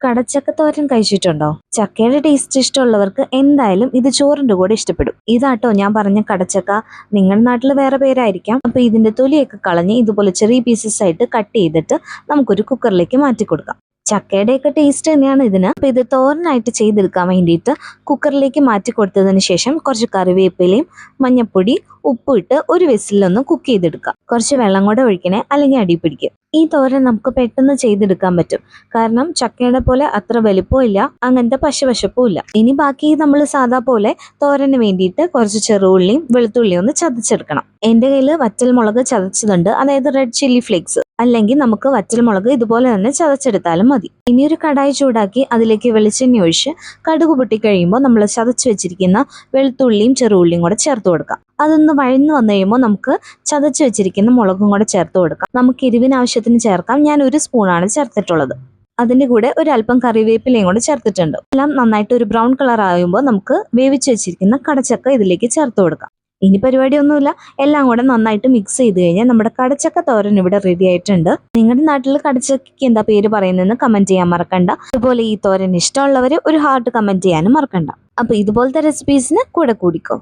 കടച്ചക്കത്തോരൻ കഴിച്ചിട്ടുണ്ടോ? ചക്കയുടെ ടേസ്റ്റ് ഇഷ്ടമുള്ളവർക്ക് എന്തായാലും ഇത് ചോറിന്റെ കൂടെ ഇഷ്ടപ്പെടും. ഇതാട്ടോ ഞാൻ പറഞ്ഞ കടച്ചക്ക. നിങ്ങളുടെ നാട്ടിൽ വേറെ പേരായിരിക്കാം. അപ്പൊ ഇതിന്റെ തൊലിയൊക്കെ കളഞ്ഞ് ഇതുപോലെ ചെറിയ പീസസ് ആയിട്ട് കട്ട് ചെയ്തിട്ട് നമുക്കൊരു കുക്കറിലേക്ക് മാറ്റി കൊടുക്കാം. ചക്കയുടെയൊക്കെ ടേസ്റ്റ് തന്നെയാണ് ഇതിന്. അപ്പൊ ഇത് തോരനായിട്ട് ചെയ്തെടുക്കാൻ വേണ്ടിയിട്ട് കുക്കറിലേക്ക് മാറ്റി കൊടുത്തതിന് ശേഷം കുറച്ച് കറിവേപ്പിലയും മഞ്ഞപ്പൊടി ഉപ്പും ഇട്ട് ഒരു വിസിലൊന്ന് കുക്ക് ചെയ്തെടുക്കാം. കുറച്ച് വെള്ളം കൂടെ ഒഴിക്കണേ, അല്ലെങ്കിൽ അടി പിടിക്കും. ഈ തോരൻ നമുക്ക് പെട്ടെന്ന് ചെയ്തെടുക്കാൻ പറ്റും. കാരണം ചക്കയുടെ പോലെ അത്ര വലിപ്പവും ഇല്ല, അങ്ങനത്തെ പശപശപ്പും ഇല്ല. ഇനി ബാക്കി നമ്മൾ സാധാ പോലെ തോരന് വേണ്ടിയിട്ട് കുറച്ച് ചെറുള്ളിയും വെളുത്തുള്ളിയും ഒന്ന് ചതച്ചെടുക്കണം. എൻ്റെ കയ്യിൽ വറ്റൽമുളക് ചതച്ചതുണ്ട്, അതായത് റെഡ് ചില്ലി ഫ്ലേക്സ്. അല്ലെങ്കിൽ നമുക്ക് വറ്റൽമുളക് ഇതുപോലെ തന്നെ ചതച്ചെടുത്താലും മതി. ഇനി ഒരു കടായി ചൂടാക്കി അതിലേക്ക് വെളിച്ചെണ്ണ ഒഴിച്ച് കടുക് പൊട്ടിക്കഴിയുമ്പോൾ നമ്മൾ ചതച്ച് വെച്ചിരിക്കുന്ന വെളുത്തുള്ളിയും ചെറുള്ളിയും കൂടെ ചേർത്ത് കൊടുക്കാം. അതൊന്ന് വഴന്നു വന്നു കഴിയുമ്പോൾ നമുക്ക് ചതച്ച് വെച്ചിരിക്കുന്ന മുളകും കൂടെ ചേർത്ത് കൊടുക്കാം. നമുക്ക് എരിവിന് ആവശ്യത്തിന് ചേർക്കാം. ഞാൻ 1 സ്പൂണാണ് ചേർത്തിട്ടുള്ളത്. അതിൻ്റെ കൂടെ ഒരല്പം കറിവേപ്പിലയും കൂടെ ചേർത്തിട്ടുണ്ട്. എല്ലാം നന്നായിട്ട് ഒരു ബ്രൗൺ കളർ ആകുമ്പോൾ നമുക്ക് വേവിച്ച് വെച്ചിരിക്കുന്ന കടച്ചക്ക ഇതിലേക്ക് ചേർത്ത് കൊടുക്കാം. ഇനി പരിപാടിയൊന്നുമില്ല, എല്ലാം കൂടെ നന്നായിട്ട് മിക്സ് ചെയ്ത് കഴിഞ്ഞാൽ നമ്മുടെ കടച്ചക്ക തോരൻ ഇവിടെ റെഡി ആയിട്ടുണ്ട്. നിങ്ങളുടെ നാട്ടിൽ കടച്ചക്കയ്ക്ക് എന്താ പേര് പറയുന്നതെന്ന് കമന്റ് ചെയ്യാൻ മറക്കണ്ട. അതുപോലെ ഈ തോരൻ ഇഷ്ടമുള്ളവർ ഒരു ഹാർട്ട് കമന്റ് ചെയ്യാനും മറക്കണ്ട. അപ്പൊ ഇതുപോലത്തെ റെസിപ്പീസിന് കൂടെ കൂടിക്കോ.